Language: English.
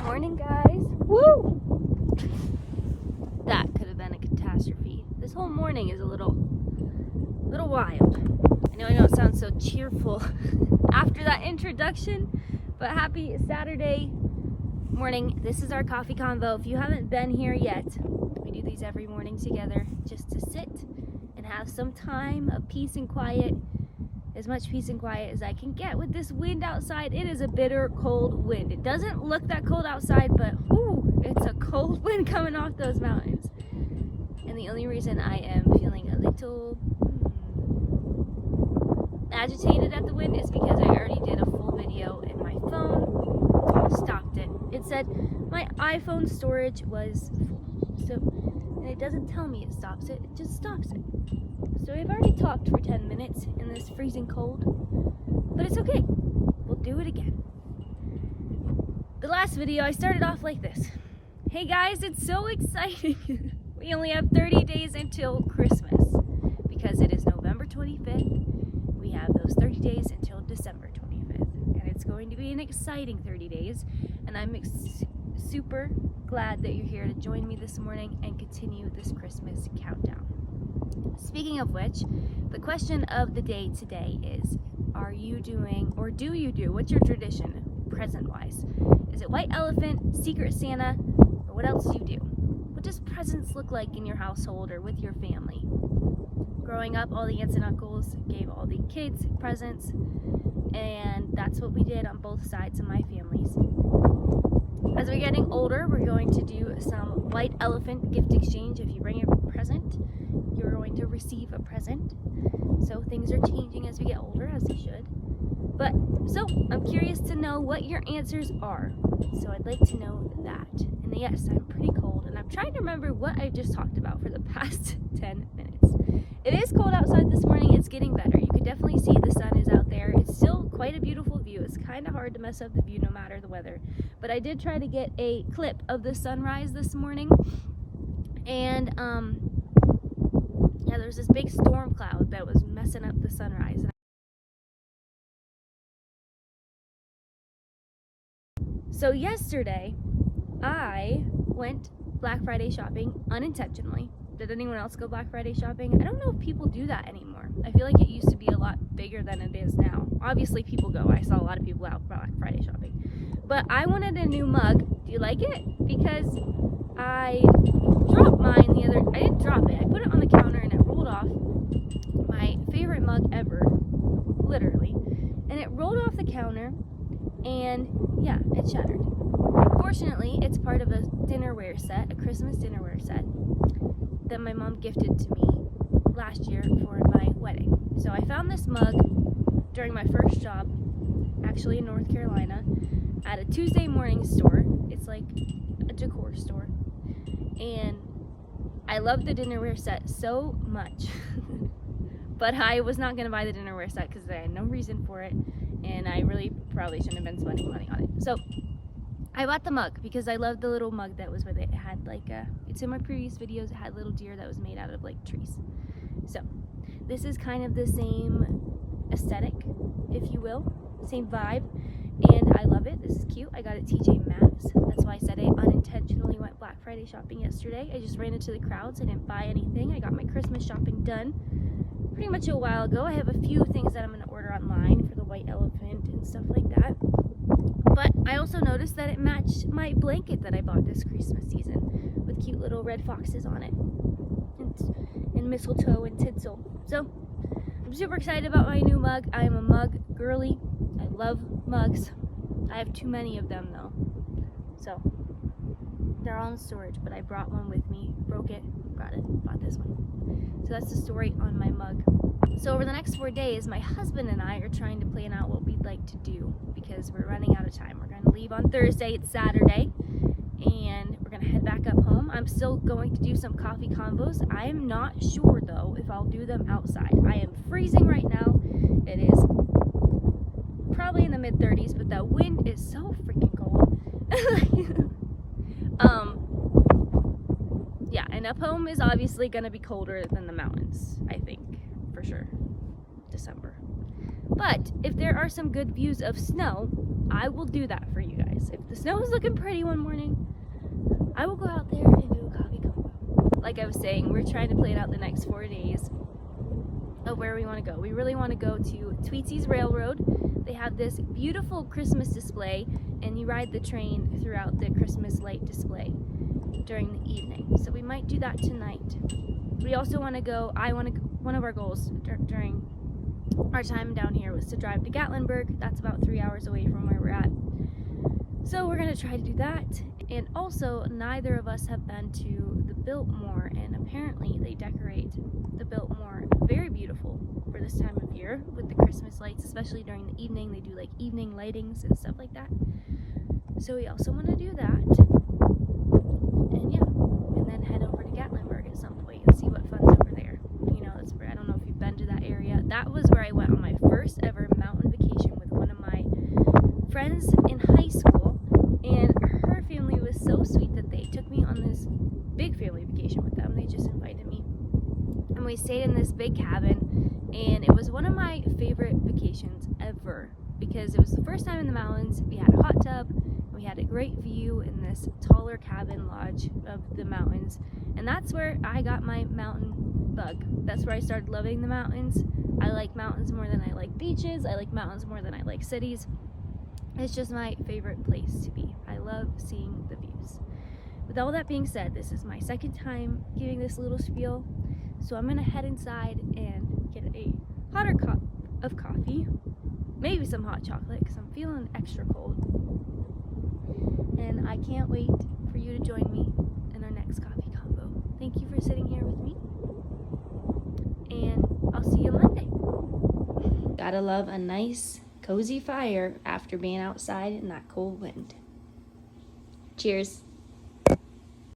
Morning, guys. Woo! That could have been a catastrophe. This whole morning is a little wild. I know I don't sound so cheerful after that introduction, but happy Saturday morning. This is our coffee convo. If you haven't been here yet, we do these every morning together just to sit and have some time of peace and quiet. As much peace and quiet as I can get with this wind outside. It is a bitter cold wind. It doesn't look that cold outside, but whoo, it's a cold wind coming off those mountains. And the only reason I am feeling a little agitated at the wind is because I already did a full video and my phone stopped it. It said my iPhone storage was full. And it doesn't tell me it stops it, it just stops it. So we've already talked for 10 minutes in this freezing cold, but it's okay. We'll do it again. The last video, I started off like this. Hey guys, it's so exciting. We only have 30 days until Christmas because it is November 25th. We have those 30 days until December 25th, and it's going to be an exciting 30 days, and I'm super glad that you're here to join me this morning and continue this Christmas countdown. Speaking of which, the question of the day today is, are you doing, or do you do, what's your tradition present-wise? Is it white elephant, secret Santa, or what else do you do? What does presents look like in your household or with your family? Growing up, all the aunts and uncles gave all the kids presents, and that's what we did on both sides of my families. As we're getting older, we're going to do some white elephant gift exchange. If you bring a present, you're going to receive a present. So things are changing as we get older, as they should. But, so, I'm curious to know what your answers are. So I'd like to know that. And yes, I'm pretty cold, and I'm trying to remember what I just talked about for the past 10 minutes. It is cold outside this morning. It's getting better. You can definitely see the sun is out there. It's still quite a beautiful view. It's kind of hard to mess up the view no matter the weather. But I did try to get a clip of the sunrise this morning. And, yeah, there's this big storm cloud that was messing up the sunrise. So yesterday, I went Black Friday shopping unintentionally. Did anyone else go Black Friday shopping? I don't know if people do that anymore. I feel like it used to be a lot bigger than it is now. Obviously people go. I saw a lot of people out Black Friday shopping. But I wanted a new mug. Do you like it? Because I dropped mine the other, I didn't drop it. I put it on the counter and it rolled off. My favorite mug ever, literally. And it rolled off the counter and yeah, it shattered. Fortunately, it's part of a dinnerware set, a Christmas dinnerware set that my mom gifted to me last year for my wedding. So I found this mug during my first job, actually in North Carolina, at a Tuesday morning store. It's like a decor store. And I love the dinnerware set so much. But I was not going to buy the dinnerware set because I had no reason for it. And I really probably shouldn't have been spending money on it. So I bought the mug because I love the little mug that was with it. It had like it's in my previous videos, it had little deer that was made out of like trees. So this is kind of the same aesthetic, if you will, same vibe, and I love it. This is cute. I got it TJ Maxx. That's why I said I unintentionally went Black Friday shopping yesterday. I just ran into the crowds. I didn't buy anything. I got my Christmas shopping done pretty much a while ago. I have a few things that I'm going to order online for the white elephant and stuff like that. But I also noticed that it matched my blanket that I bought this Christmas season with cute little red foxes on it and mistletoe and tinsel. So I'm super excited about my new mug. I am a mug girly. I love mugs. I have too many of them though. So they're all in storage, but I brought one with me, broke it, bought this one. So that's the story on my mug. So over the next 4 days, my husband and I are trying to plan out what we'd like to do because we're running out of time. We're going to leave on Thursday, it's Saturday, and we're going to head back up home. I'm still going to do some coffee convos. I am not sure though if I'll do them outside. I am freezing right now. It is probably in the mid-30s, but the wind is so freaking cold. Yeah, and up home is obviously going to be colder than the mountains, I think, for sure. December. But if there are some good views of snow, I will do that for you guys. If the snow is looking pretty one morning, I will go out there and do a coffee convo. Like I was saying, we're trying to plan out the next 4 days of where we want to go. We really want to go to Tweetsy's Railroad. They have this beautiful Christmas display, and you ride the train throughout the Christmas light display during the evening. So we might do that tonight. We also want to go, one of our goals during our time down here was to drive to Gatlinburg. That's about 3 hours away from where we're at. So we're going to try to do that. And also, neither of us have been to the Biltmore, and apparently they decorate the Biltmore very beautiful for this time of year with the Christmas lights, especially during the evening. They do like evening lightings and stuff like that. So we also want to do that. And yeah, and then head over to Gatlinburg at some point and see what fun's over there. You know, that's where, I don't know if you've been to that area. That was where I went on my first ever mountain vacation with one of my friends in high school, and her family was so sweet that they took me on this big family vacation with them. They just invited me, and we stayed in this big cabin, and it was one of my favorite vacations ever because it was the first time in the mountains. We had a hot tub, we had a great view in this taller cabin lodge of the mountains, and that's where I got my mountain bug. That's where I started loving the mountains. I like mountains more than I like beaches. I like mountains more than I like cities. It's just my favorite place to be. I love seeing the views. With all that being said, this is my second time giving this little spiel, so I'm gonna head inside and get a hotter cup of coffee, maybe some hot chocolate because I'm feeling extra cold. And I can't wait for you to join me in our next coffee combo. Thank you for sitting here with me, and I'll see you Monday. Gotta love a nice cozy fire after being outside in that cold wind. Cheers.